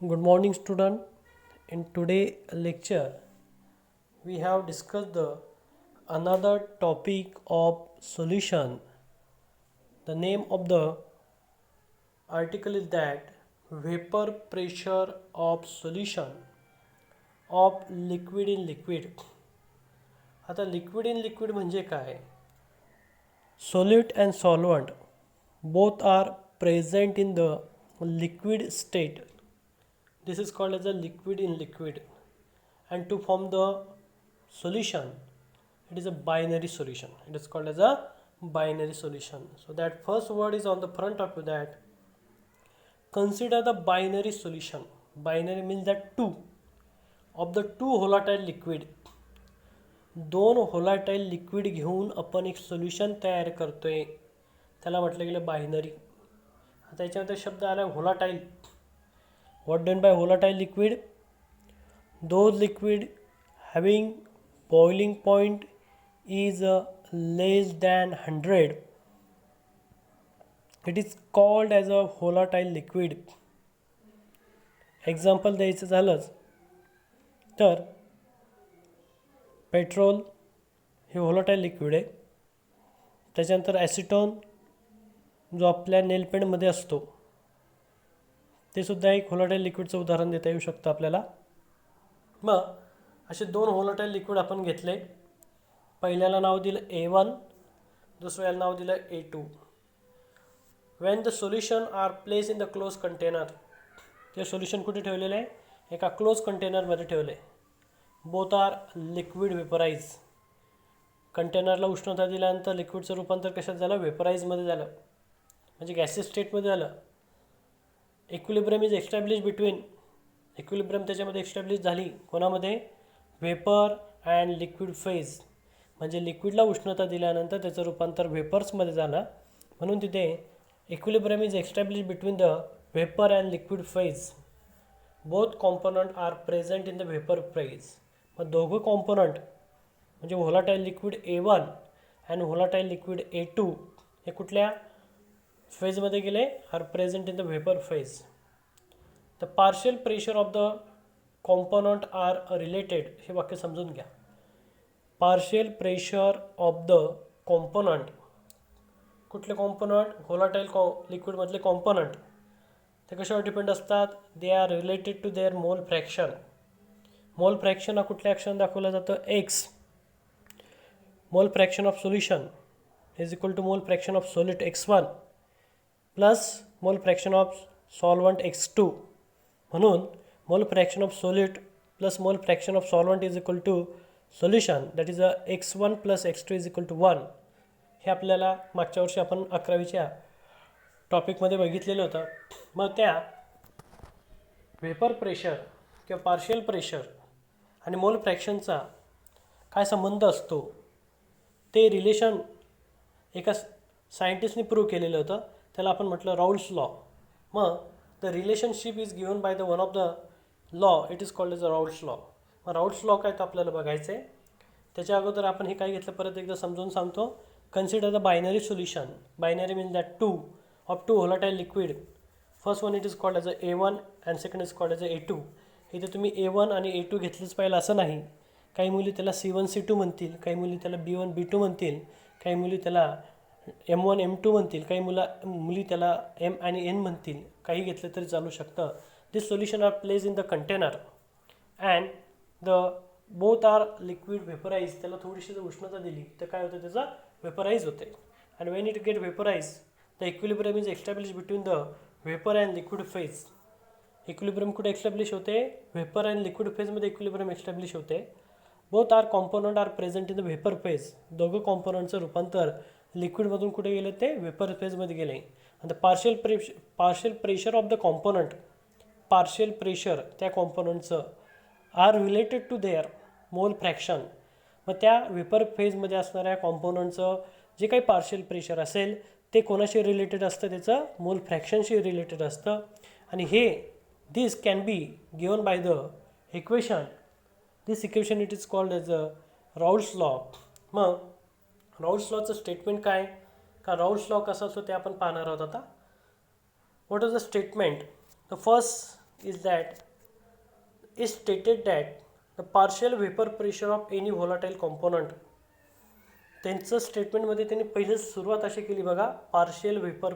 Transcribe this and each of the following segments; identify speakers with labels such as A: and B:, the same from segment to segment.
A: Good morning, student. In today lecture, we have discussed the another topic of solution. The name of the article is that vapor pressure of solution of liquid in liquid. आता liquid in liquid म्हणजे काय? Solute and solvent both are present in the liquid state. This is called as a liquid in liquid, and to form the solution it is a binary solution. It is called as a binary solution. So that first word is on the front of that. Consider the binary solution. Binary means that two of the two volatile liquid. दोन volatile liquid घेऊन आपण एक solution तयार करतोय, त्याला म्हटलं गेलं binary. आता याच्यामध्ये शब्द आला volatile. What done by volatile liquid? Those liquid having boiling point is less than 100. It is called as a volatile liquid. Example द्यायचं झालंच तर पेट्रोल हे व्होलाटाईल लिक्विड आहे. त्याच्यानंतर ॲसिटोन जो आपल्या नेलपेंटमध्ये असतो ते सुद्धा एक व्होलाटाईल लिक्विडचं उदाहरण देता येऊ शकतं आपल्याला. मग असे दोन व्होलाटाईल लिक्विड आपण घेतले. पहिल्याला नाव दिलं A1, दुसऱ्याला नाव दिलं A2. When the solution are place in the close container, ते सोल्युशन कुठे ठेवलेलं आहे? एका क्लोज कंटेनरमध्ये ठेवले. Both are liquid vaporise. कंटेनरला उष्णता दिल्यानंतर लिक्विडचं रूपांतर कशात झालं? वेपराइजमध्ये झालं, म्हणजे गॅसेस स्टेटमध्ये झालं. Equilibrium is establish between, equilibrium त्याच्यामध्ये एस्टॅब्लिश झाली कोणामध्ये? Vapour and liquid phase. म्हणजे लिक्विडला उष्णता दिल्यानंतर त्याचं रूपांतर वेपर्समध्ये झालं, म्हणून तिथे equilibrium is establish between the vapour and liquid phase. Both component are present in the vapour phase. मग दोघं कॉम्पोनंट म्हणजे volatile liquid A1 and volatile liquid A2 हे कुठल्या फेजमध्ये गेले? Are present in the vapour phase. The partial pressure of the component are related. हे वाक्य समजून घ्या. Partial pressure of the component, कुठले कॉम्पोनंट? व्होलाटाईल लिक्विडमधले कॉम्पोनंट. ते कशावर डिपेंड असतात? They R related to their mole fraction. Mole fraction हा कुठल्या ॲक्शन दाखवलं जातं? X. Mole fraction of solution is equal to mole fraction of solid X1 plus mole fraction of solvent X2. म्हणून mole fraction of solid plus mole fraction of solvent is equal to solution, that is X1 plus X2 is equal to 1. हे आपल्याला मागच्या वर्षी आपण 11वीच्या टॉपिकमध्ये बघितलेलं होतं. मग त्या वेपर प्रेशर किंवा पार्शियल प्रेशर आणि मोल फ्रॅक्शनचा काय संबंध असतो ते रिलेशन एका सायंटिस्टने प्रूव्ह केलेलं होतं. त्याला आपण म्हटलं राऊल्स लॉ. मग the relationship is given by the one of the law, it is called as a Raoult's law. मग राऊल्स लॉ काय तो आपल्याला बघायचं आहे. त्याच्या अगोदर आपण हे काय घेतलं परत एकदा समजून सांगतो. Consider the binary solution. Binary means that two of two volatile liquid. First one it is called as a A1 and second is called as a A2. इथे तुम्ही A1 आणि A2 घेतलंच पाहिजे असं नाही. काही मुली त्याला C1 C2 म्हणतील, काही मुली त्याला B1 B2 म्हणतील, काही मुली त्याला M1 M2 म्हणतील, काही मुली त्याला M आणि N म्हणतील. काही घेतलं तरी चालू शकतं. This solution are place in the container and the both are liquid vaporise. त्याला थोडीशी जर उष्णता दिली तर काय होतं? त्याचा वेपराइज होते. And when it get vaporise the equilibrium is establish between the vapour and liquid phase. Equilibrium कुठे एस्टॅब्लिश होते? वेपर अँड लिक्विड फेजमध्ये इक्विलिब्रियम एस्टॅब्लिश होते. Both are component are present in the vapour phase. दोघं कॉम्पोनंटचं रूपांतर लिक्विडमधून कुठे गेले? ते वेपर फेजमध्ये गेले. आणि the partial pressure of the component, partial pressure त्या कॉम्पोनंटचं are related to their mole fraction. मग त्या वेपर फेजमध्ये असणाऱ्या कॉम्पोनंटचं जे काही पार्शियल प्रेशर असेल ते कोणाशी रिलेटेड असतं? त्याचं मोल फ्रॅक्शनशी रिलेटेड असतं. आणि हे this can be given by the equation. This equation it is called as a Raoult's law. मग राऊल्स लॉचं स्टेटमेंट काय? का राऊल्स लॉ कसा असतो ते आपण पाहणार आहोत आता. What is the statement? The first is stated that the partial vapor pressure of any volatile component. त्यांचं स्टेटमेंटमध्ये त्यांनी पहिले सुरुवात अशी केली बघा, partial vapour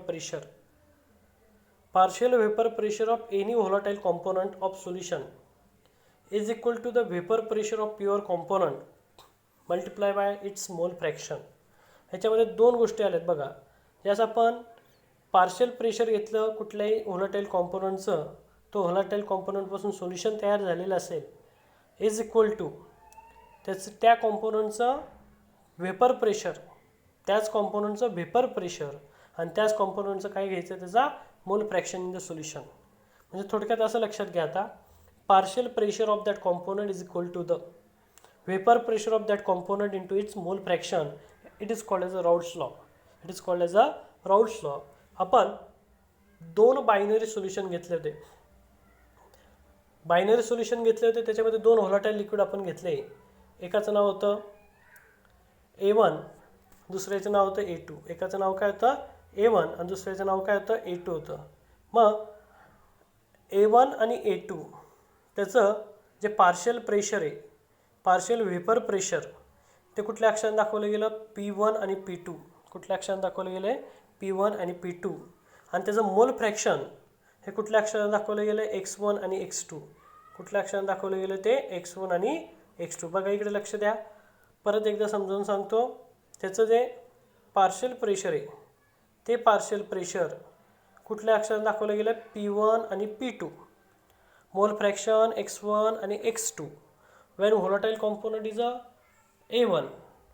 A: pressure of any volatile component of solution is equal to the vapour pressure of pure component multiply by its mole fraction. ह्याच्यामध्ये दोन गोष्टी आल्यात बघा. ज्यास आपण पार्शियल प्रेशर घेतलं कुठल्याही व्होलाटाईल कॉम्पोनंटचं, तो व्होलाटाईल कॉम्पोनंटपासून सोल्युशन तयार झालेलं असेल, इज इक्वल टू त्या कॉम्पोनंटचं वेपर प्रेशर, त्याच कॉम्पोनंटचं वेपर प्रेशर आणि त्याच कॉम्पोनंटचं काय घ्यायचं, त्याचा मोल फ्रॅक्शन इन द सोल्युशन. म्हणजे थोडक्यात असं लक्षात घ्या, आता partial pressure of that component is equal to the vapour pressure of that component into its mole fraction. It is called as a Raoult's law. आपण दोन बायनरी सोल्युशन घेतले होते. त्याच्यामध्ये दोन व्होलाटाईल लिक्विड आपण घेतले. एकाचं नाव होतं A1, दुसऱ्याचं नाव होतं A2. एकाचं नाव काय होतं A1 आणि दुसऱ्याचं नाव काय होतं A2 होतं. मग A1 आणि A2 त्याचं जे पार्शियल प्रेशर आहे, पार्शियल वेपर प्रेशर, ते कुठल्या अक्षराने दाखवलं गेलं, P1 आणि P2. कुठल्या अक्षराने दाखवलं गेलं आहे, P1 आणि P2. आणि त्याचं मोल फ्रॅक्शन हे कुठल्या अक्षराने दाखवलं गेलं आहे, X1 आणि X2. कुठल्या अक्षराने दाखवलं गेलं ते X1 आणि X2. बघा इकडे लक्ष द्या, परत एकदा समजावून सांगतो. त्याचं जे पार्शियल प्रेशर आहे, ते पार्शियल प्रेशर कुठल्या अक्षराने दाखवलं गेलं, P1 आणि P2. मोल फ्रॅक्शन X1 आणि X2. When volatile component is A1,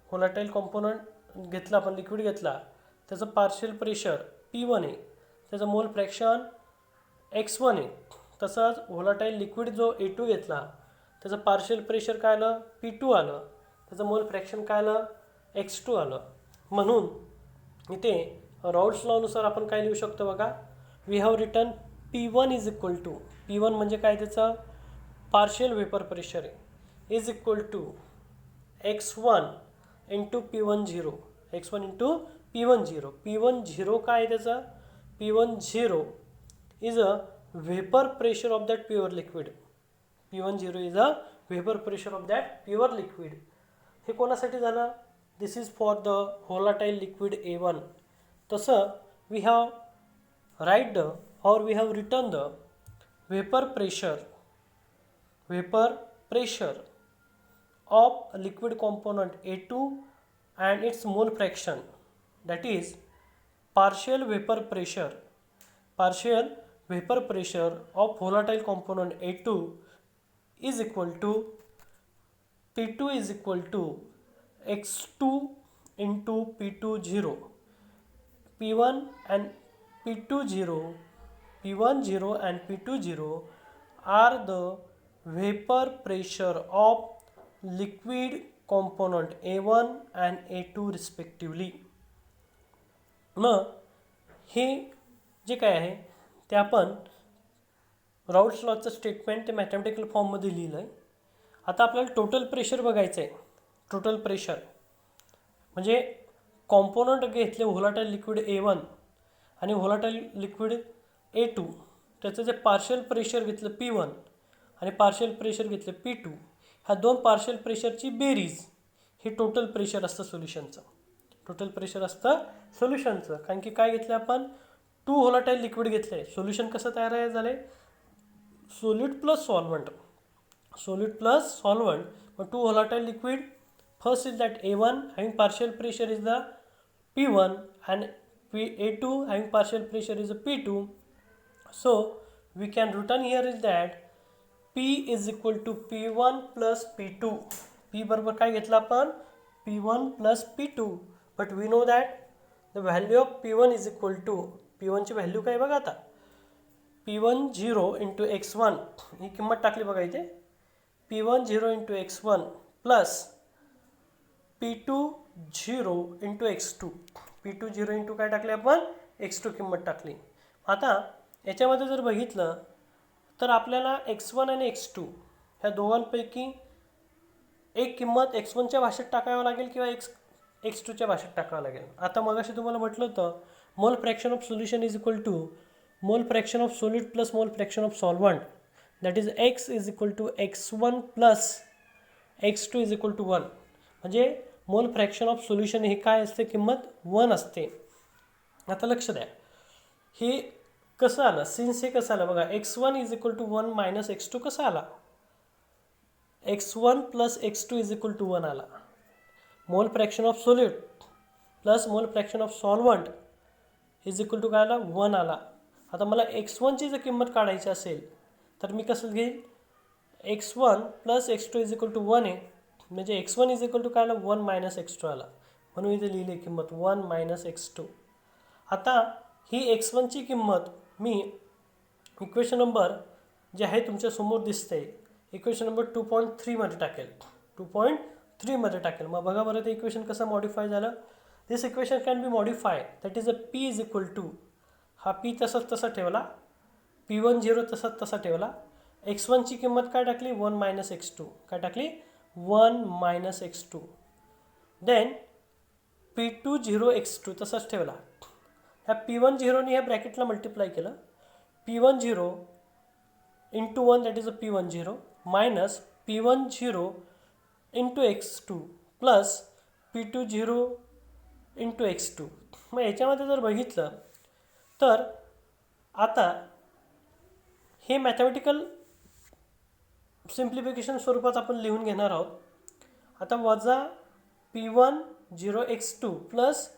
A: volatile component घेतला आपण, लिक्विड घेतला, त्याचं पार्शियल प्रेशर P1 आहे, त्याचं मोल फ्रॅक्शन X1 आहे. तसंच व्होलाटाईल लिक्विड जो A2 घेतला, त्याचं पार्शियल प्रेशर काय आलं, P2 आलं, त्याचं मोल फ्रॅक्शन काय आलं, X2 आलं. म्हणून इथे राउल्ट्स लॉनुसार आपण काय लिहू शकतो बघा, we have written P1 is equal to, P1 म्हणजे काय, त्याचं पार्शियल वेपर प्रेशर आहे, is equal to X1 into P10. X1 into P10. P10 काय आहे त्याचं, P10 is a vapour pressure of that pure liquid. P10 is a vapour pressure of that pure liquid. हे कोणासाठी झालं, this is for the volatile liquid A1. तसं we have write the or we have written the vapour pressure of liquid component A2 and its mole fraction, that is partial vapor pressure of volatile component A2 is equal to P2 is equal to X2 into P20. P1 and P20 P10 and P20 are the vapor pressure of liquid component A1 and A2 respectively. मग हे जे काय आहे ते आपण Raoult's लॉचं statement ते mathematical फॉर्ममध्ये लिहिलं आहे. आता आपल्याला टोटल प्रेशर बघायचं आहे. टोटल प्रेशर म्हणजे कॉम्पोनंट घेतले व्होलाटाईल लिक्विड A1 आणि व्होलाटाईल लिक्विड A2, त्याचं जे पार्शियल प्रेशर घेतलं P1 आणि पार्शियल प्रेशर घेतलं P2, ह्या दोन पार्शियल प्रेशरची बेरीज हे टोटल प्रेशर असतं सोल्युशनचं. कारण की काय घेतलं आपण, 2 व्होलाटाईल लिक्विड घेतले. सोल्युशन कसं तयार झालं, सॉलिड प्लस सॉल्वंट. मग 2 volatile liquid, first is that A1 having partial pressure is the P1 and A2 having partial pressure is a P2. So we can return here is that P is equal to P1 plus P2. P बरोबर काय घेतला आपण, P1 plus P2. But we know that the value of P1 is equal to, P1 ची value काय बघा आता, P10 into X1 ही किंमत टाकली बघा इथे, P10 into X1 plus P20 into X2. P20 into काय टाकले आपण, X2 किंमत टाकली. आता याच्यामध्ये जर बघितलं तर आपल्याला X1 आणि X2 ह्या दोघांपैकी एक किंमत X1च्या भाषेत टाकावं लागेल किंवा X2च्या भाषेत टाकावं लागेल. आता मगाशी तुम्हाला म्हटलं होतं mole fraction of solution is equal to mole fraction of solid plus mole fraction of solvent. That is X is equal to x1 plus x2 is equal to 1. म्हणजे मोल फ्रॅक्शन ऑफ सोल्युशन ही काय असते, किंमत 1 असते. आता लक्ष द्या, हे कसं आलं, सिन्स हे कसं आलं बघा, x1 is equal to 1 minus x2 कसं आला, x1 plus x2 is equal to 1 आला. Mole fraction of solute plus mole fraction of solvent is equal to काय आला, 1 आला. आता मला x1ची जर किंमत काढायची असेल तर मी कसं घेईल, x1 plus x2 is equal to 1 आहे, म्हणजे x1 इज इक्वल टू काय आला, 1 मायनस x2 आला, म्हणून इथे लिहिली किंमत 1 मायनस x2. आता ही x1ची किंमत मी इक्वेशन नंबर जे आहे तुमच्यासमोर दिसते, इक्वेशन नंबर 2.3 मध्ये टाकेल, 2.3 मध्ये टाकेल. मग बघा बरं ते इक्वेशन कसं मॉडिफाय झालं. This equation can be modify, that is a p is equal to, हा p तसाच तसा ठेवला, p10 तसाच तसा ठेवला, x1ची किंमत काय टाकली, 1 मायनस x2, काय टाकली, 1 minus x2. Then p20 x2 तसाच ठेवला, ह्या p10 ह्या ब्रॅकेटला मल्टिप्लाय केलं, p10 into 1 that is a p10 minus p10 into x2 plus p20 into x2. मग याच्यामध्ये जर बघितलं तर आता हे मॅथमॅटिकल सिम्प्लिफिकेशन स्वरूपात आपण लिहून घेणार आहोत. आता वजा p10 x2 plus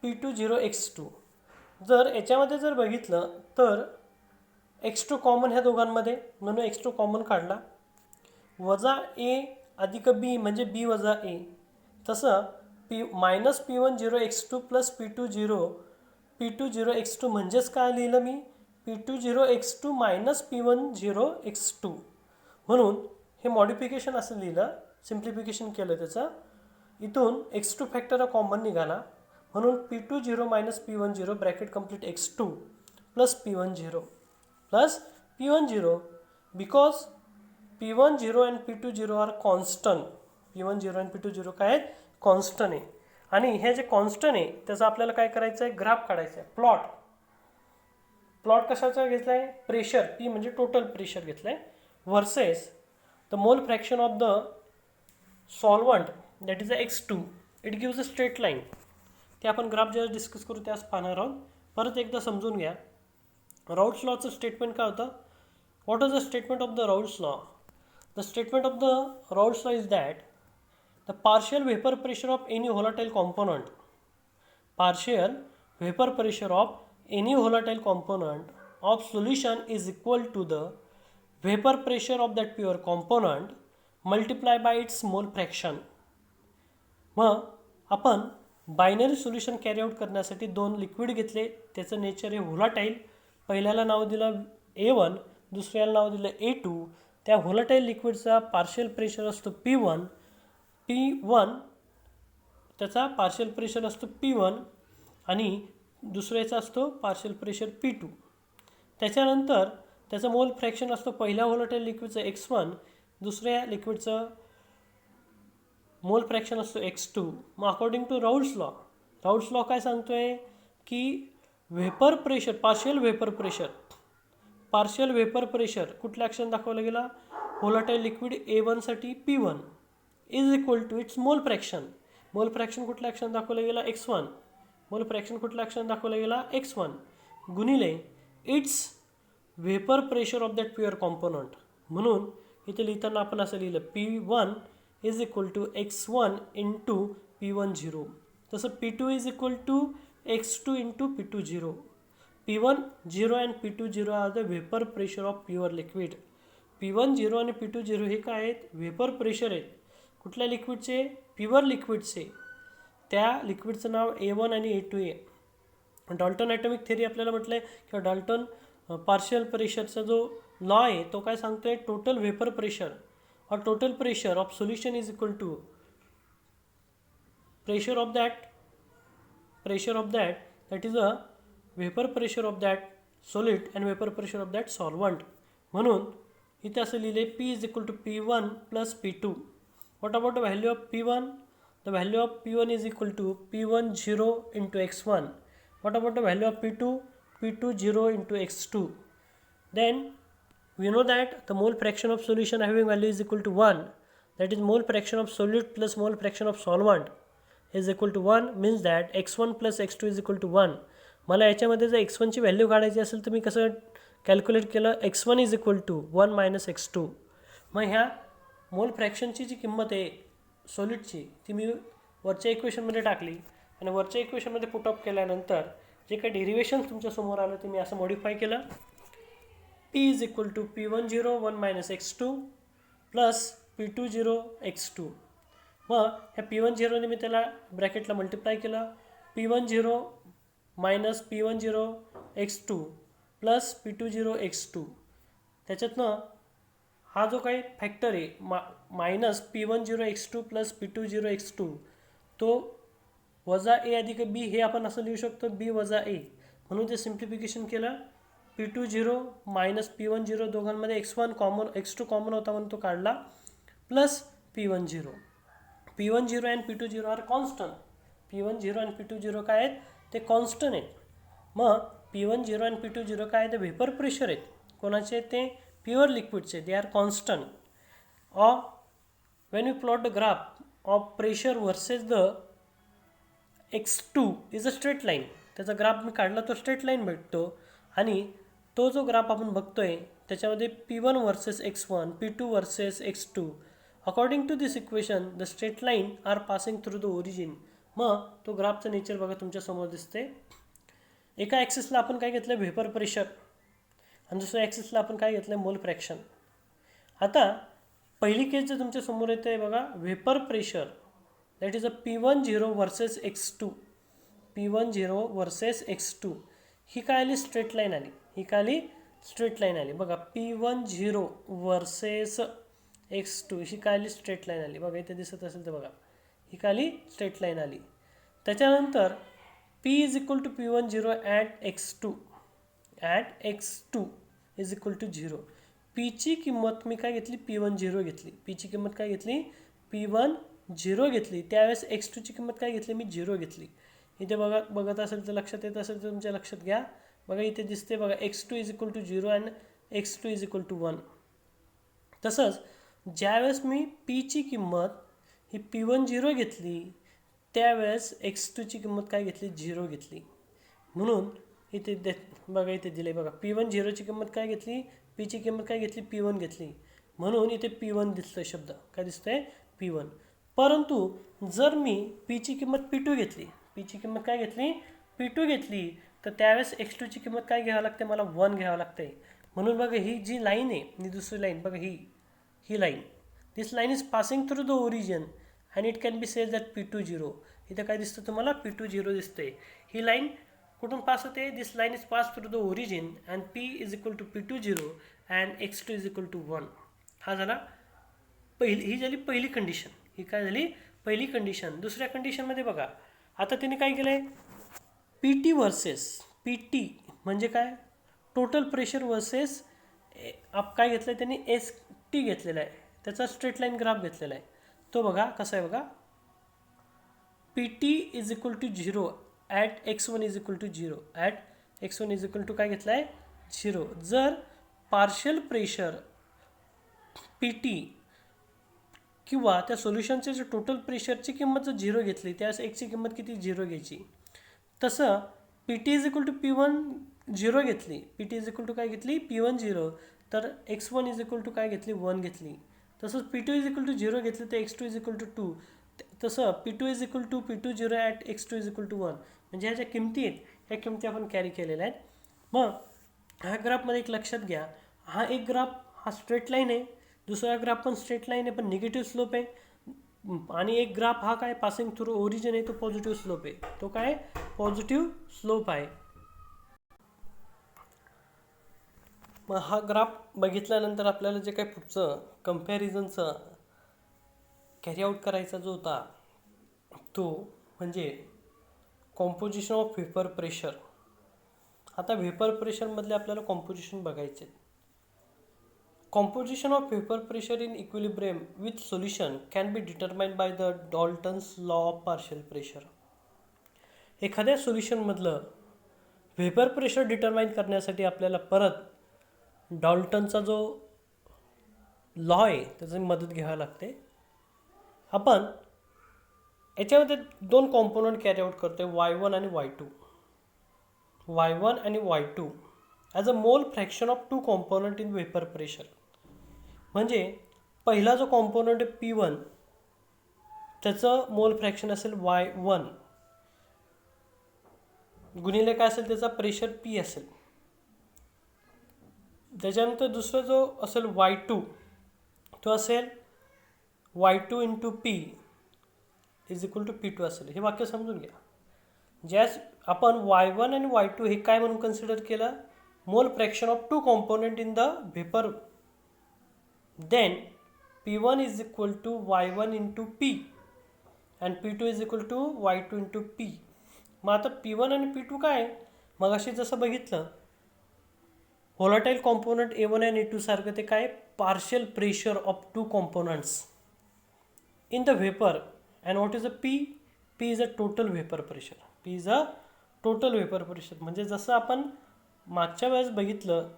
A: p20 x2, जर याच्यामध्ये जर बघितलं तर x2 कॉमन ह्या दोघांमध्ये, म्हणून x2 कॉमन काढला, वजा a अधिक b म्हणजे b वजा a. तसं minus p10 x2 plus p20 x2 म्हणजेच काय लिहिलं मी, p20 x2 minus p10 x2. म्हणून हे मॉडिफिकेशन असं लिहिलं, सिम्प्लिफिकेशन केलं त्याचं. इथून x2 फॅक्टर कॉमन निघाला, म्हणून p20 minus p10 bracket complete x2 plus p10 because p10 and p20 are constant. p10 आणि p20 काय आहेत, कॉन्स्टंट आहे. आणि हे जे कॉन्स्टंट आहे त्याचं आपल्याला काय करायचं आहे, ग्राफ काढायचं आहे, प्लॉट कशाचा घेतला आहे, प्रेशर, p म्हणजे टोटल प्रेशर घेतलं आहे, versus the mole fraction of the solvent that is a x2. It gives a straight line. ते आपण ग्राफ जेव्हा डिस्कस करू त्यास पाहणार आहोत. परत एकदा समजून घ्या, राउल्ट्स लॉचं स्टेटमेंट काय होतं, what is the statement of the Raoult's law. The statement of the Raoult's law is that the partial vapour pressure of any volatile component, partial vapor pressure of any volatile component of solution is equal to the vapor pressure of that pure component multiplied by its mole fraction. मग आपण binary solution carry out करण्यासाठी दोन liquid घेतले, त्याचं nature आहे volatile. पहिल्याला नाव दिलं A1, दुसऱ्याला नाव दिलं A2. त्या व्होलाटाईल लिक्विडचा पार्शियल प्रेशर असतो P1, त्याचा पार्शियल प्रेशर असतो P1 आणि दुसऱ्याचा असतो पार्शियल प्रेशर P2. त्याच्यानंतर त्याचं मोल फ्रॅक्शन असतो पहिल्या व्होलाटाईल लिक्विडचं x1, दुसऱ्या लिक्विडचं मोल फ्रॅक्शन असतो x2. मग अकॉर्डिंग टू राउल्ट्स लॉ काय सांगतोय की vapour pressure, partial vapour pressure कुठल्या ॲक्शन दाखवला गेला, व्होलाटाईल लिक्विड A1 साठी P1 is equal to its mole fraction. Mole fraction कुठला ॲक्शन दाखवला गेला, x1. मोल फ्रॅक्शन कुठला ॲक्शन दाखवला गेला, x1 गुणिले it's vapour pressure of that pure component. म्हणून इथे लिहिताना आपण असं लिहिलं P1 is equal to x1 into P10. तसं P2 is equal to x2 into P20. P10 and P20 are the vapour pressure of pure liquid. P10 आणि P20 हे काय आहेत, व्हेपर प्रेशर आहेत. कुठल्या लिक्विडचे, प्युअर लिक्विडचे. त्या लिक्विडचं नाव A1 आणि A2 आहे. डाल्टन ॲटॉमिक थेरी आपल्याला म्हटलं आहे किंवा डाल्टन पार्शियल प्रेशरचा जो लॉ आहे तो काय सांगतो आहे, टोटल व्हेपर प्रेशर और total pressure of solution is equal to pressure of that that is a vapour pressure of that solid and vapour pressure of that solvent. म्हणून इथे असं लिहिले P is equal to P1 plus P2. What about the value of P1? The value of P1 is equal to P10 into x1. What about the value of P2? P20 into x2. Then we know that the mole fraction of solution having value is equal to 1, that is mole fraction of solute plus mole fraction of solvent is equal to 1, means that x1 plus x2 is equal to 1. मला याच्यामध्ये जर x1 ची value काढायची असेल तर मी कसं calculate केलं, x1 is equal to 1 minus x2. मग ह्या मोल फ्रॅक्शनची जी किंमत आहे सॉलिडची ती मी वरच्या इक्वेशनमध्ये टाकली आणि वरच्या इक्वेशनमध्ये पुट अप केल्यानंतर जे काही डेरिव्हेशन तुमच्यासमोर आलं ते मी असं मॉडिफाय केलं. p is equal to p10 1 minus x2 plus p20 x2. मग ह्या p10ने मी त्याला ब्रॅकेटला मल्टिप्लाय केलं, p10 minus p10 x2 plus p20 x2. त्याच्यातनं हा जो काही फॅक्टर आहे minus p10 x2 plus p20 x2 तो वजा ए अधिक बी हे आपण असं लिहू शकतो बी वजा ए, म्हणून ते सिम्प्लिफिकेशन केलं. p20 मायनस p10 दोघांमध्ये x1 कॉमन x2 कॉमन होता म्हणून तो काढला, plus p10 and p20 are constant. p10 आणि p20 काय आहेत ते कॉन्स्टंट आहेत. मग p10 आणि p20 काय आहे ते व्हेपर प्रेशर आहेत. कोणाचे ते प्युअर लिक्विडचे, they are constant. Or when you plot the graph of pressure versus the x2 is a straight line. त्याचा ग्राफ मी काढला तो स्ट्रेट लाईन भेटतो आणि तो जो ग्राफ आपण बघतोय त्याच्यामध्ये p1 versus x1 p2 versus x2 according to this equation the straight line are passing through the origin. मग तो ग्राफचं नेचर बघा तुमच्यासमोर दिसते. एका ॲक्सिसला आपण काय घेतलं व्हेपर प्रेशर आणि दुसऱ्या ॲक्सिसला आपण काय घेतलं मोल फ्रॅक्शन. आता पहिली केस जे तुमच्यासमोर येते बघा vapour pressure, that is a p10 versus x2 p10 versus x2. ही काय आली स्ट्रेट लाईन आली, ही काय आली स्ट्रेट लाईन आली बघा. p10 वर्सेस x2 ही काय आली स्ट्रेट लाईन आली बघा, इथे दिसत असेल तर बघा ही काय आली स्ट्रेट लाईन आली. त्याच्यानंतर p is equal to p10 at x2 is equal to 0. पीची किंमत मी काय घेतली p10 घेतली, पीची किंमत काय घेतली p10 घेतली. त्यावेळेस x2ची किंमत काय घेतली मी 0 घेतली. इथे बघा बघत असेल तर लक्षात येत असेल तर तुमच्या लक्षात घ्या बघा, इथे दिसते बघा x2 is equal to 0 and x2 is equal to 1. तसंच ज्यावेळेस मी पीची किंमत ही p10 घेतली त्यावेळेस x2ची किंमत काय घेतली 0 घेतली. म्हणून इथे बघा इथे दिले बघा p10ची किंमत काय घेतली, पीची किंमत काय घेतली p1 घेतली, म्हणून इथे p1 दिसतोय शब्द काय दिसतंय p1. परंतु जर मी पीची किंमत p2 घेतली, पीची किंमत काय घेतली p2 घेतली तर त्यावेळेस x2ची किंमत काय घ्यावं लागते मला 1 घ्यावं लागते. म्हणून बघा ही जी लाईन आहे ही दुसरी लाईन बघा ही line, this line is passing through the origin and it can be says that p20. इथे काय दिसतं तुम्हाला p20 दिसते. ही लाईन कुठून पास होते, this line is pass through the origin and p is equal to p20 and x2 is equal to 1. हा झाला ही झाली पहिली कंडिशन. ही काय झाली पहिली कंडिशन. दुसऱ्या कंडिशनमध्ये बघा आता तिने काय केलं आहे PT वर्सेस PT म्हणजे काय टोटल प्रेशर वर्सेस काय घेतलं आहे त्यांनी ST घेतलेला आहे, त्याचा स्ट्रेट लाईन ग्राफ घेतलेला आहे. तो बघा कसा आहे बघा, PT is equal to 0 at x1 is equal to 0 at x1 is equal to काय घेतलं आहे 0. जर पार्शियल प्रेशर PT किंवा त्या सोल्युशनचे जे टोटल प्रेशरची किंमत जर 0 घेतली त्यावेळेस एकची किंमत किती 0 घ्यायची. तसं PT is equal to p1 0 घेतली, PT इज इक्वल टू काय घेतली p1 0, तर x1 इज इक्वल टू काय घेतली 1 घेतली. तसंच p2 इज इक्वल टू 0 घेतलं तर x2 इज इक्वल टू 2. तसं p2 is equal to p20 at x2 is equal to 1. म्हणजे ह्या ज्या किमती आहेत ह्या किमती आपण कॅरी केलेल्या आहेत. मग ह्या ग्राफमध्ये एक लक्षात घ्या, हा एक ग्राफ हा स्ट्रेट लाईन आहे, दुसरा ग्राफ पण स्ट्रेट लाईन आहे पण निगेटिव्ह स्लोप आहे, आणि एक ग्राफ हा काय पासिंग थ्रू ओरिजिन आहे तो पॉझिटिव्ह स्लोप आहे. तो काय पॉझिटिव्ह स्लोप आहे. मग हा ग्राफ बघितल्यानंतर आपल्याला जे काही पुढचं कम्पॅरिझनचं कॅरी आउट करायचा जो होता तो म्हणजे कॉम्पोजिशन ऑफ व्हेपर प्रेशर. आता व्हेपर प्रेशरमधले आपल्याला कॉम्पोजिशन बघायचे. Composition of vapour pressure in equilibrium with solution can be determined by the Dalton's law of partial pressure. एखाद्या सोल्युशनमधलं व्हेपर प्रेशर डिटरमाइन करण्यासाठी आपल्याला परत डाल्टनचा जो लॉ आहे त्याची मदत घ्यावी लागते. आपण याच्यामध्ये दोन कॉम्पोनंट कॅरी आउट करतो आहे, y1 आणि y2. y1 आणि y2 as a mole fraction of two component in vapour pressure. म्हणजे पहिला जो कॉम्पोनंट आहे P1 त्याचं मोल फ्रॅक्शन असेल y1 गुणिले काय असेल त्याचा प्रेशर P असेल. त्याच्यानंतर दुसरा जो असेल y2 तो असेल y2 into P is equal to P2 असेल. हे वाक्य समजून घ्या. ज्यास आपण y1 आणि y2 हे काय म्हणून कन्सिडर केलं, mole fraction of two component in the vapour. Then P1 is equal to y1 into P and P2 is equal to y2 into P. मग आता P1 आणि P2 काय, मग अशी जसं बघितलं व्होलाटाईल कॉम्पोनंट A1 आणि A2 सारखं ते काय, partial pressure of two components in the vapour. And what is a P? P is a total vapour pressure. P is a total vapour pressure. म्हणजे जसं आपण मागच्या वेळेस बघितलं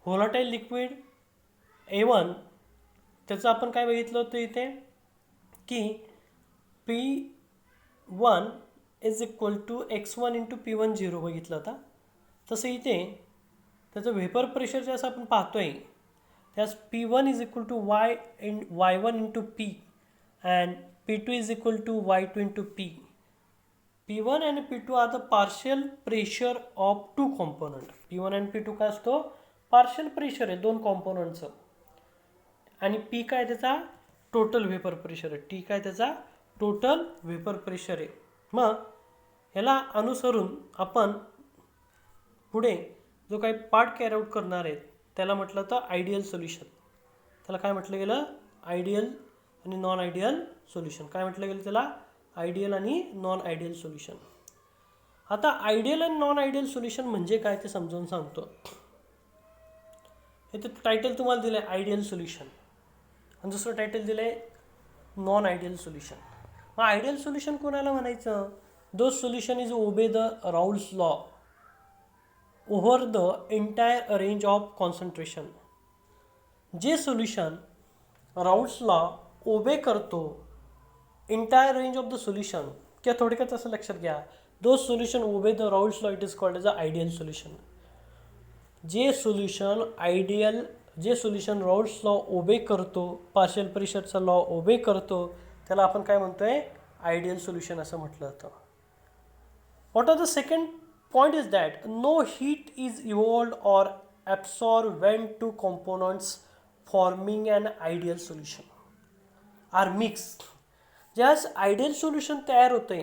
A: व्होलाटाईल लिक्विड A1 त्याचं आपण काय बघितलं होतं इथे की P1 is equal to x1 into P1 0 बघितलं होता. तसं इथे त्याचं व्हेपर प्रेशर जे असं आपण पाहतोय त्यास P1 is equal to y1 into P and P2 is equal to y2 into P. P1 आणि P2 are the partial pressure of two component. P1 आणि P2 काय असतो, पार्शियल प्रेशर आहे दोन कॉम्पोनंटचं. आणि P काय त्याचा टोटल व्हेपर प्रेशर आहे. T काय त्याचा टोटल व्हेपर प्रेशर आहे. मग ह्याला अनुसरून आपण पुढे जो काही पार्ट कॅरी आउट करणार आहे त्याला म्हटलं तर आयडियल सोल्युशन. त्याला काय म्हटलं गेलं, आयडियल आणि नॉन आयडियल सोल्युशन. काय म्हटलं गेलं त्याला, आयडियल आणि नॉन आयडियल सोल्युशन. आता आयडियल आणि नॉन आयडियल सोल्युशन म्हणजे काय ते समजावून सांगतो. इथे टायटल तुम्हाला दिलं आहे आयडियल सोल्युशन आणि दुसरं टायटल दिलं आहे नॉन आयडियल सोल्युशन. मग आयडियल सोल्युशन कोणाला म्हणायचं, though solution is obey the Raoult's law over the entire range of concentration. जे सोल्युशन राऊल्स लॉ ओबे करतो entire range of the solution, किंवा थोडक्यात असं लक्षात घ्या, though solution obey the Raoult's law it is called as a ideal solution. जे solution Raoult's law obey करतो, partial प्रेशरचा law obey करतो, त्याला आपण काय म्हणतोय, आयडियल सोल्युशन असं म्हटलं जातं. What are the second point is that no heat is evolved or absorbed when two components forming an ideal solution are mixed. ज्यावेळेस आयडियल सोल्युशन तयार होते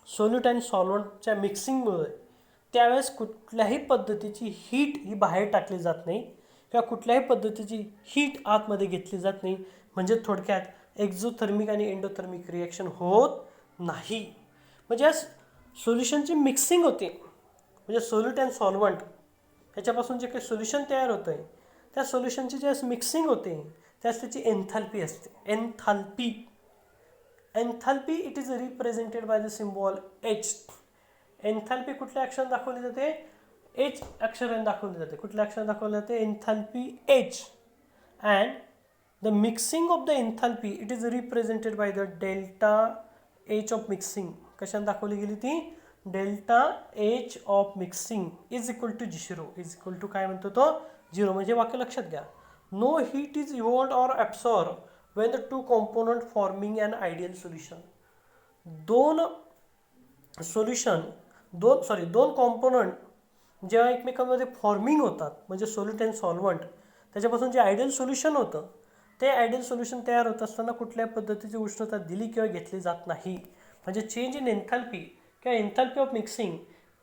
A: सोल्यूट आणि सॉल्वंटच्या मिक्सिंगमुळे, त्यावेळेस कुठल्याही पद्धतीची हीट ही बाहेर टाकली जात नाही किंवा कुठल्याही पद्धतीची हीट आतमध्ये घेतली जात नाही. म्हणजे थोडक्यात एक्झोथर्मिक आणि एंडोथर्मिक रिॲक्शन होत नाही. म्हणजे सोल्युशनची मिक्सिंग होते, म्हणजे सोल्यूट अँड सॉल्वंट ह्याच्यापासून जे काही सोल्युशन तयार होतं आहे त्या सोल्युशनची ज्यावेळेस मिक्सिंग होते त्यास त्याची एन्थॅल्पी असते. एन्थॅल्पी it is represented by the symbol H. एन्थॅल्पी कुठल्या अक्षराने दाखवली जाते, H अक्षराने दाखवली जाते. कुठल्या अक्षराने दाखवली जाते, enthalpy H. And the mixing of the enthalpy it is represented by the delta H of mixing. कशाने दाखवली गेली ती, delta H of mixing is equal to 0. Is equal to काय म्हणतो तो, 0. म्हणजे वाक्य लक्षात घ्या, no heat is evolved or absorb when the two component forming an ideal solution. दोन कॉम्पोनंट जेव्हा एकमेकांमध्ये फॉर्मिंग होतात म्हणजे सोल्यूट अँड सॉल्वंट, त्याच्यापासून जे आयडियल सोल्युशन होतं ते आयडियल सोल्युशन तयार होत असताना कुठल्या पद्धतीची उष्णता दिली किंवा घेतली जात नाही. म्हणजे चेंज इन एन्थॅल्पी किंवा enthalpy of mixing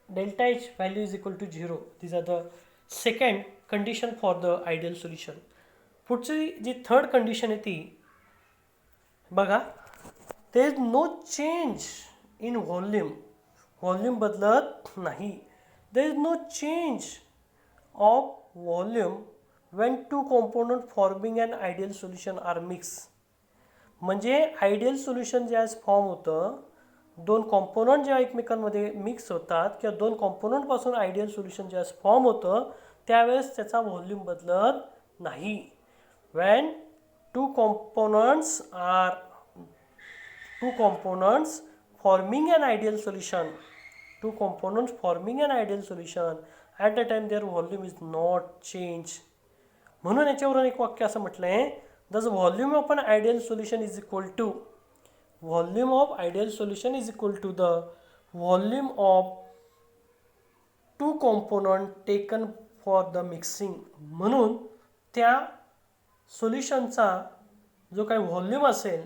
A: delta H value is equal to 0. This are the second condition for the ideal solution. पुढची जी थर्ड कंडिशन आहे ती बघा, there is no change in volume बदलत नाही. There is no change of volume when two component forming and ideal solution are mix. म्हणजे ideal solution ज्यावेळेस form होतं, दोन कॉम्पोनंट जेव्हा एकमेकांमध्ये मिक्स होतात किंवा दोन कॉम्पोनंटपासून आयडियल सोल्युशन ज्यावेळेस फॉर्म होतं त्यावेळेस त्याचा व्हॉल्यूम बदलत नाही. when two components are two components forming an ideal solution, two components forming an ideal solution, at the time their volume is not changed. म्हणून याच्यावरून एक वाक्य असं म्हटलं आहे, the volume of an ideal solution is equal to volume of ideal solution is equal to the volume of two component taken for the mixing. म्हणून त्या सोल्युशनचा जो काही व्हॉल्यूम असेल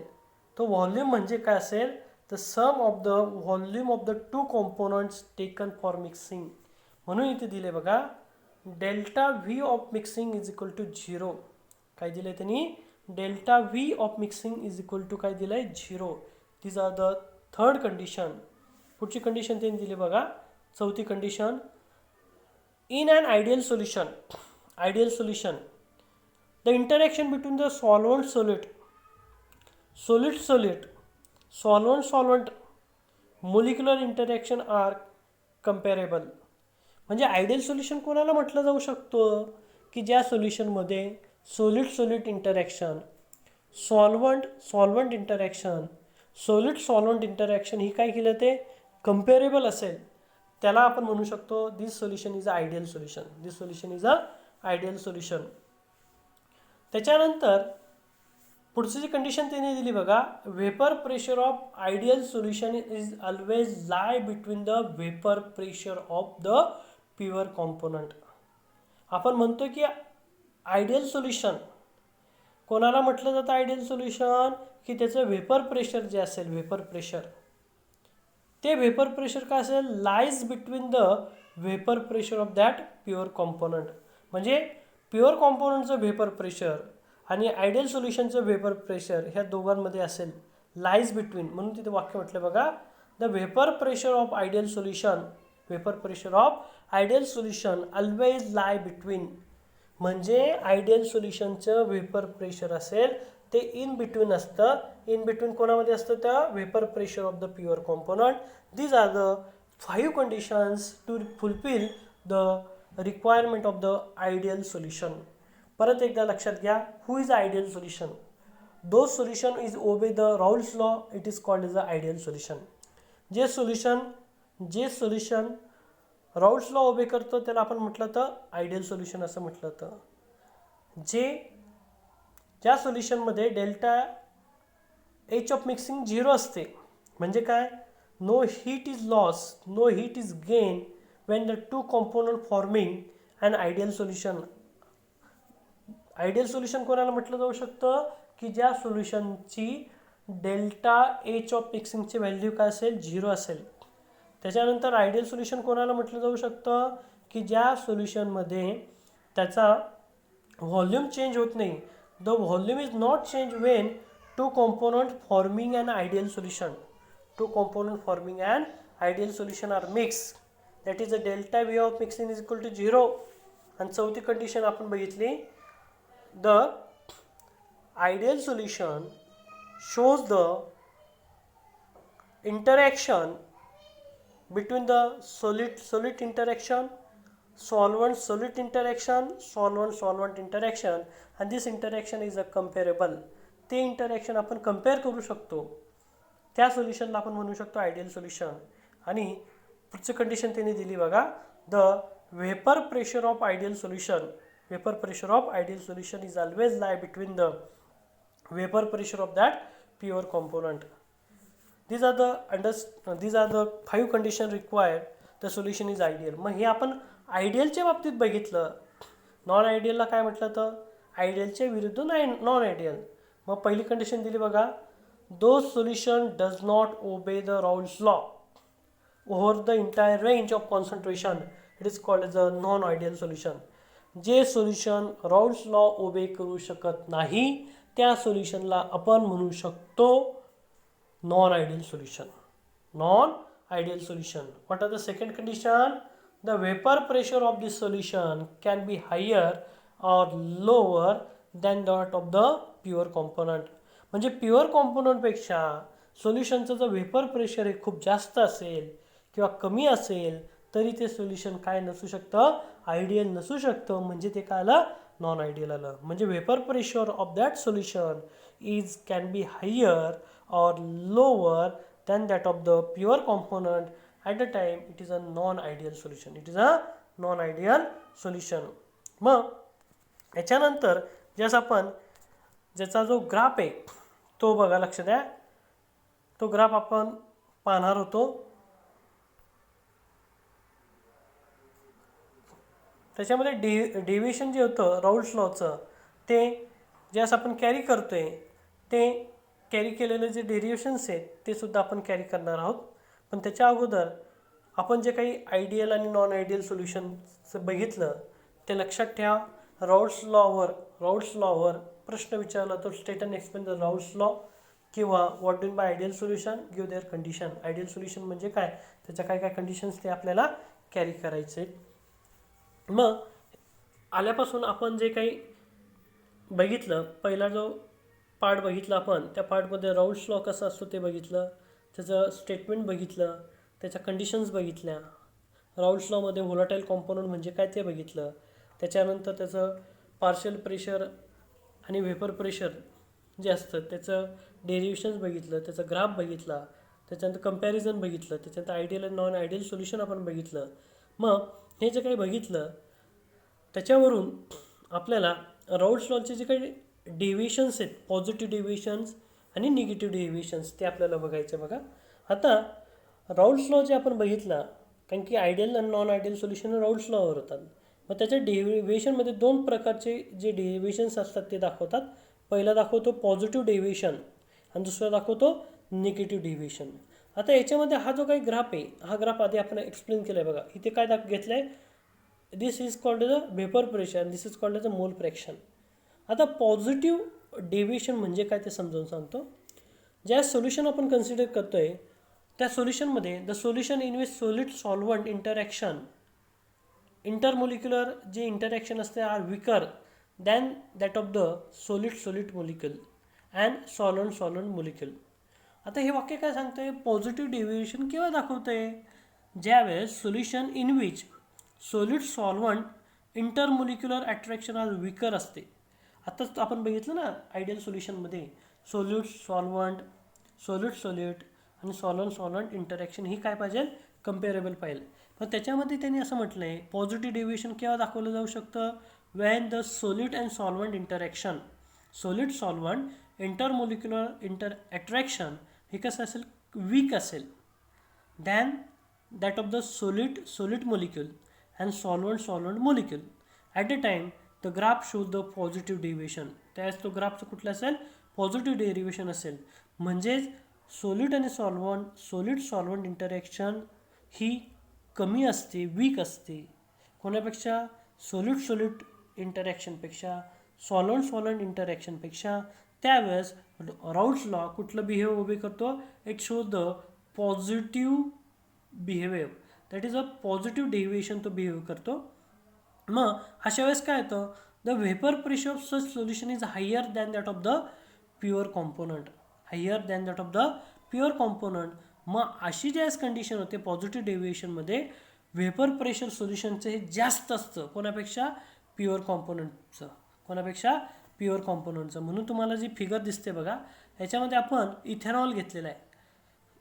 A: तो व्हॉल्यूम म्हणजे काय असेल, the sum of the volume of the two components taken for mixing. म्हणून इथे दिले बघा, delta V of mixing is equal to 0. काय दिलं आहे त्यांनी, delta V of mixing is equal to काय दिलं आहे, 0. These are the third condition. पुढची कंडिशन त्यांनी दिली बघा, चौथी condition. In an ideal solution, ideal solution the interaction between the solvent solid, solid solid, solvent solvent molecular interaction are comparable. म्हणजे ideal solution कोणाला म्हटलं जाऊ शकतं की ज्या सोल्युशनमध्ये solid solid interaction, solvent solvent interaction, solid solvent interaction ही काय केलं ते कम्पेरेबल असेल, त्याला आपण म्हणू शकतो this solution is a ideal solution. This solution is a ideal solution. त्याच्यानंतर पुढची जी कंडिशन त्यांनी दिली बघा, vapour pressure of ideal solution is always lie between the vapour pressure of the pure component. आपण म्हणतो की आयडियल सोल्युशन कोणाला म्हटलं जातं, आयडियल सोल्युशन की त्याचं वेपर प्रेशर जे असेल, वेपर प्रेशर, ते वेपर प्रेशर काय असेल, lies between the vapour pressure of that pure component. म्हणजे प्युअर कॉम्पोनंटचं वेपर प्रेशर आणि आयडियल सोल्युशनचं वेपर प्रेशर ह्या दोघांमध्ये असेल, लाईज बिटवीन. म्हणून तिथे वाक्य म्हटलं बघा, the vapour pressure of ideal solution, vapour pressure of ideal solution always lie between. म्हणजे आयडियल सोल्युशनचं वेपर प्रेशर असेल ते इन बिटवीन असतं. इन बिटवीन कोणामध्ये असतं, त्या vapour pressure of the pure component. These are the 5 conditions to fulfil the requirement of the ideal solution. परत एकदा लक्षात घ्या, who is ideal solution. Though solution is obey the Raoult's law, it is called is a ideal solution. जे solution Raoult's law obey करतो त्याला आपण म्हटलं तर आयडियल सोल्युशन असं म्हटलं तर. ज्या सोल्युशनमध्ये डेल्टा एच ऑफ मिक्सिंग 0 असते, म्हणजे काय, no heat is loss, no heat is gain when the two component forming an ideal solution. Ideal solution कोणाला म्हटलं जाऊ शकतं की ज्या सोल्युशनची डेल्टा एच ऑफ मिक्सिंगची व्हॅल्यू काय असेल, 0 असेल. त्याच्यानंतर आयडियल सोल्युशन कोणाला म्हटलं जाऊ शकतं की ज्या सोल्युशनमध्ये त्याचा व्हॉल्यूम चेंज होत नाही. The volume is not change when two component forming an ideal solution. Two component forming an ideal solution are mix, that is a delta V of mixing is equal to 0. आणि चौथी condition आपण बघितली, the ideal solution shows the interaction between the solid interaction, solvent interaction, solvent interaction, and this interaction is a comparable. ते interaction आपण compare करू शकतो, त्या सोल्युशनला आपण म्हणू शकतो आयडियल सोल्युशन. आणि पुढची कंडिशन त्यांनी दिली बघा, the vapour pressure of ideal solution, vapour pressure of ideal solution is always lie between the vapor pressure of that pure component. These are the 5 conditions required the solution is ideal. मग हे आपण आयडियलच्या बाबतीत बघितलं. Non आयडियलला काय म्हटलं तर आयडियलच्या विरुद्ध non ideal. मग पहिली कंडिशन दिली बघा, though solution does not obey the Raoult's law over the entire range of concentration, it is called as a non ideal solution. जे सोल्युशन राउल्स लॉ ओबे करू शकत नाही त्या सोल्युशनला आपण म्हणू शकतो non ideal solution. Non ideal solution. What are the second condition, the vapour pressure of this solution can be higher or lower than that of the pure component. म्हणजे pure कॉम्पोनंटपेक्षा सोल्युशनचं जर वेपर प्रेशर हे खूप जास्त असेल किंवा कमी असेल तरी ते सोल्युशन काय नसू शकतं, आयडियल नसू शकतं. म्हणजे ते काय आलं, नॉन आयडियल आलं. म्हणजे vapour pressure of that solution can be higher or lower than that of the pure component. At the time it is a non-ideal solution. It is a non-ideal solution. मग याच्यानंतर जसं आपण ज्याचा जो graph आहे तो बघा, लक्ष द्या. तो ग्राफ आपण पाहणार होतो. त्याच्यामध्ये डेव्हिएशन जे होतं राऊल्स लॉचं, ते ज्यास आपण कॅरी करतोय ते कॅरी केलेले जे डेरिव्हेशन्स आहेत ते सुद्धा आपण कॅरी करणार आहोत. पण त्याच्या अगोदर आपण जे काही आयडियल आणि नॉन आयडियल सोल्युशनचं बघितलं ते लक्षात ठेवा. राऊल्स लॉवर प्रश्न विचारला तर state and explain the Raoult's law, किंवा what do by ideal solution, give their condition. Ideal solution म्हणजे काय, त्याच्या काय काय कंडिशन्स ते आपल्याला कॅरी करायचे. मग आल्यापासून आपण जे काही बघितलं, पहिला जो पार्ट बघितला आपण, त्या पार्टमध्ये राऊल्स लॉ कसा असतो ते बघितलं, त्याचं स्टेटमेंट बघितलं, त्याच्या कंडिशन्स बघितल्या. राऊल्स लॉमध्ये व्होलाटाईल कॉम्पोनंट म्हणजे काय ते बघितलं. त्याच्यानंतर त्याचं पार्शियल प्रेशर आणि व्हेपर प्रेशर जे असतं त्याचं डेरिव्हेशन्स बघितलं, त्याचा ग्राफ बघितला, त्याच्यानंतर कंपॅरिझन बघितलं, त्याच्यानंतर आयडियल आणि नॉन आयडियल सोल्युशन आपण बघितलं. मग हे जे काही बघितलं त्याच्यावरून आपल्याला राऊल्स लॉचे जे काही डेव्हिएशन्स आहेत, पॉझिटिव्ह डेव्हिएशन्स आणि निगेटिव्ह डेव्हिएशन्स, ते आपल्याला बघायचे. बघा आता राऊल्स लॉ जे आपण बघितला, कारण की आयडियल आणि नॉन आयडियल सोल्युशन राऊल्स लॉवर होतात. मग त्याच्या डेव्हिएशनमध्ये दोन प्रकारचे जे डेव्हिएशन्स असतात ते दाखवतात. पहिला दाखवतो पॉझिटिव्ह डेव्हिएशन आणि दुसरा दाखवतो निगेटिव्ह डेव्हिएशन. आता याच्यामध्ये हा जो काही ग्राफ आहे, हा ग्राफ आधी आपण एक्सप्लेन केला आहे. बघा इथे काय घेतलं आहे, this is called as a vapour pressure and this is called as a mole fraction. आता पॉझिटिव्ह डेव्हिएशन म्हणजे काय ते समजावून सांगतो. ज्या सोल्युशन आपण कन्सिडर करतोय त्या सोल्युशनमध्ये the solution in which solid solvent intermolecular जे इंटरॅक्शन असते are weaker than that of the solid molecule and solvent molecule. आता हे वाक्य काय सांगतंय, पॉझिटिव्ह डेव्हिएशन केव्हा दाखवतंय, ज्यावेळेस solution in which solid solvent intermolecular attraction are weaker असते. आताच आपण बघितलं ना आयडियल सोल्युशनमध्ये सॉलिड आणि सॉल्व्हंट इंटरॅक्शन ही काय पाहिजे, कम्पेरेबल पाहिजे. पण त्याच्यामध्ये त्यांनी असं म्हटलं आहे पॉझिटिव्ह डेव्हिएशन केव्हा दाखवलं जाऊ शकतं, when the solid and solvent interaction, solid solvent intermolecular attraction हे कसं असेल, वीक असेल than that of the solid molecule and solvent molecule. At the time the graph shows the positive deviation. त्यावेळेस तो ग्राफचं कुठला असेल, पॉझिटिव्ह डेरिव्हेशन असेल. म्हणजेच सॉलिड सॉल्व्हंट इंटरॅक्शन ही कमी असते, वीक असते. कोणापेक्षा, सॉलिड इंटरॅक्शनपेक्षा, सॉल्व्हंट इंटरॅक्शनपेक्षा. त्यावेळेस राऊल्स लॉ कुठलं बिहेव उभे करतो, it shows the positive behaviour, that is a positive deviation तो बिहेव करतो. मग अशा वेळेस काय होतं, the vapour pressure of such solution is higher than that of the pure component, मग अशी ज्यावेळेस कंडिशन होते पॉझिटिव्ह डेव्हिएशनमध्ये व्हेपर प्रेशर सोल्युशनचं हे जास्त असतं कोणापेक्षा, प्युअर कॉम्पोनंटचं. म्हणून तुम्हाला जी फिगर दिसते बघा, याच्यामध्ये आपण इथेनॉल घेतलेला आहे,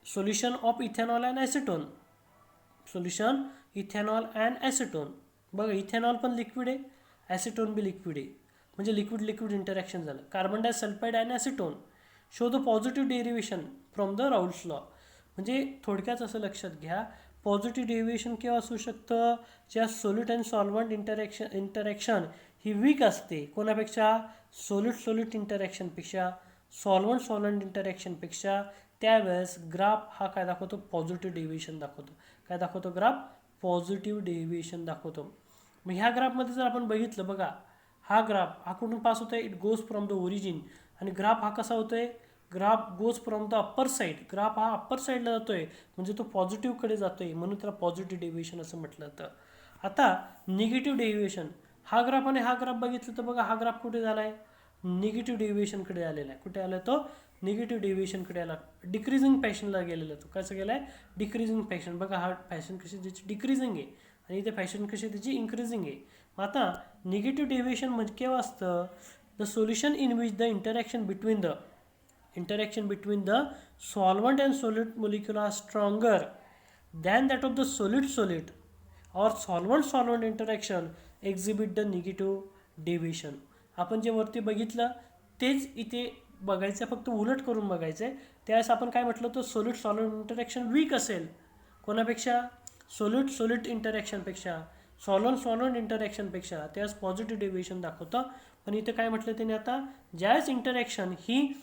A: solution of ethanol and acetone. बघा इथेनॉल पण लिक्विड आहे, ॲसिटोन बी लिक्विड आहे, म्हणजे लिक्विड इंटरॅक्शन झालं. Carbon disulphide and acetone show the positive derivation from the Raoult's law. म्हणजे थोडक्यात असं लक्षात घ्या, पॉझिटिव्ह डेव्हिएशन केव्हा असू शकतं, ज्या सॉलिड अँड सॉल्व्हंट इंटरॅक्शन ही वीक असते कोणापेक्षा, सॉलिड इंटरॅक्शनपेक्षा, सॉल्व्हंट इंटरॅक्शनपेक्षा. त्यावेळेस ग्राफ हा काय दाखवतो, पॉझिटिव्ह डेव्हिएशन दाखवतो. काय दाखवतो ग्राफ, पॉझिटिव्ह डेव्हिएशन दाखवतो. मग ह्या ग्राफमध्ये जर आपण बघितलं, बघा हा ग्राफ हा कुठून पास होतोय, it goes from the origin. आणि ग्राफ हा कसा होतोय, graph goes from the upper side, graph हा अप्पर साईडला जातोय म्हणजे तो पॉझिटिव्हकडे जातोय, म्हणून त्याला पॉझिटिव्ह डेव्हिएशन असं म्हटलं जातं. आता निगेटिव्ह डेव्हिएशन, हा ग्राफ आणि हा ग्राफ बघितलं तर बघा हा ग्राफ कुठे झाला आहे, निगेटिव्ह डेव्हिएशनकडे आलेला आहे. कुठे आला तो? निगेटिव्ह डेव्हिएशनकडे आला. डिक्रीजिंग फॅशनला गेलेला तो. कसं गेला आहे? Decreasing fashion. बघा हा फॅशन कशी त्याची डिक्रीजिंग आहे आणि इथे फॅशन कशी त्याची इन्क्रीजिंग आहे. मग आता निगेटिव्ह डेव्हिएशन म्हणजे केव्हा असतं? The solution in which the interaction between the solvent and solute molecule are stronger than that of the solid or solvent interaction exhibit the negative deviation. आपण जे वरती बघितलं तेच इथे बघायचं, फक्त उलट करून बघायचं आहे. त्यावेळेस आपण काय म्हटलं, तर सॉल्व्हेंट इंटरॅक्शन वीक असेल कोणापेक्षा? Solute इंटरॅक्शनपेक्षा, solvent इंटरॅक्शनपेक्षा. त्यावेळेस पॉझिटिव्ह डेव्हिएशन दाखवतं. पण इथे काय म्हटलं त्याने आता, ज्यावेळेस इंटरॅक्शन ही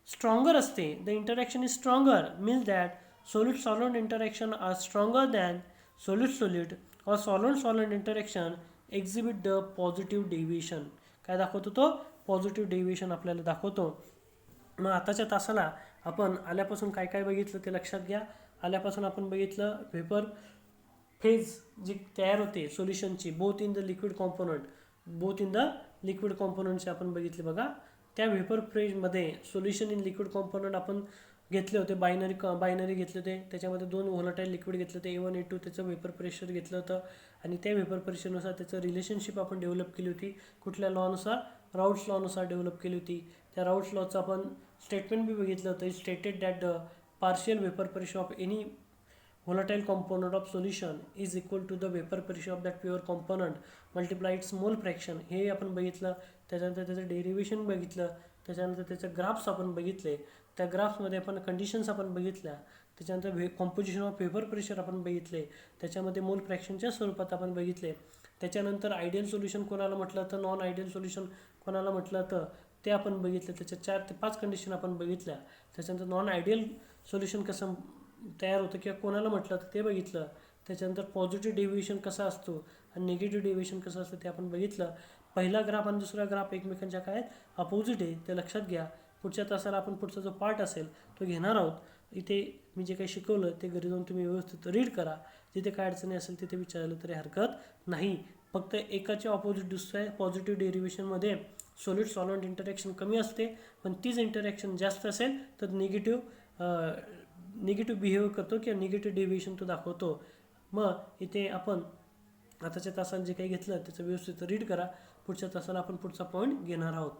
A: स्ट्रॉंगर असते, the interaction is stronger means that solute interaction are stronger than solute or solvent interaction exhibit the positive deviation. काय दाखवतो तो? पॉझिटिव्ह डेव्हिएशन आपल्याला दाखवतो. मग आताच्या तासाला आपण आल्यापासून काय काय बघितलं ते लक्षात घ्या. आल्यापासून आपण बघितलं व्हेपर फेज जी तयार होते सोल्युशनची, बोथ इन द लिक्विड कॉम्पोनंटचे आपण बघितले. बघा त्या व्हेपर फेजमध्ये सोल्युशन इन लिक्विड कॉम्पोनंट आपण घेतले होते. बायनरी घेतले होते. त्याच्यामध्ये 2 व्होलाटाईल लिक्विड घेतले होते, A1 A2. त्याचं व्हेपर प्रेशर घेतलं होतं आणि त्या व्हेपर प्रेशरनुसार त्याचं रिलेशनशिप आपण डेव्हलप केली होती. कुठल्या लॉनुसार? राऊट्स लॉनुसार डेव्हलप केली होती. त्या राऊट्स लॉचं आपण स्टेटमेंट बी बघितलं होतं. Stated that the partial vapour pressure of any volatile component of solution is equal to the vapor pressure of that pure component multiply its mole fraction. हे आपण बघितलं. त्याच्यानंतर त्याचं डेरिव्हेशन बघितलं. त्याच्यानंतर त्याचे ग्राफ्स आपण बघितले. त्या ग्राफ्समध्ये आपण कंडिशन्स आपण बघितल्या. त्याच्यानंतर कॉम्पोजिशन ऑफ व्हेपर प्रेशर आपण बघितले. त्याच्यामध्ये मोल फ्रॅक्शनच्या स्वरूपात आपण बघितले. त्याच्यानंतर आयडियल सोल्युशन कोणाला म्हटलं तर, नॉन आयडियल सोल्युशन कोणाला म्हटलं तर ते आपण बघितलं. त्याच्या 4 ते 5 कंडिशन आपण बघितल्या. त्याच्यानंतर नॉन आयडियल सोल्युशन कसं तयार होतं किंवा कोणाला म्हटलं तर ते बघितलं. त्याच्यानंतर पॉझिटिव्ह डेव्हिएशन कसा असतो आणि निगेटिव्ह डेव्हिएशन कसं असतं ते आपण बघितलं. पहिला ग्राफ आणि दुसरा ग्राफ एकमेकांच्या काय अपोजिट आहे ते लक्षात घ्या. पुढच्या तासाला आपण पुढचा जो पार्ट असेल तो घेणार आहोत. इथे मी जे काही शिकवलं ते घरी जाऊन तुम्ही व्यवस्थित रीड करा. जिथे काय अडचणी असेल तिथे विचारलं तरी हरकत नाही. फक्त एकाच्या ऑपोजिट दुसऱ्या पॉझिटिव्ह डेरिव्हेशनमध्ये सॉल्व्हेंट इंटरॅक्शन कमी असते, पण तीच इंटरॅक्शन जास्त असेल तर निगेटिव्ह बिहेव करतो किंवा निगेटिव्ह डेव्हिएशन तो दाखवतो. मग इथे आपण आताच्या तासाला जे काही घेतलं त्याचं व्यवस्थित रीड करा. पुढच्या तासाला आपण पुढचा पॉईंट घेणार आहोत.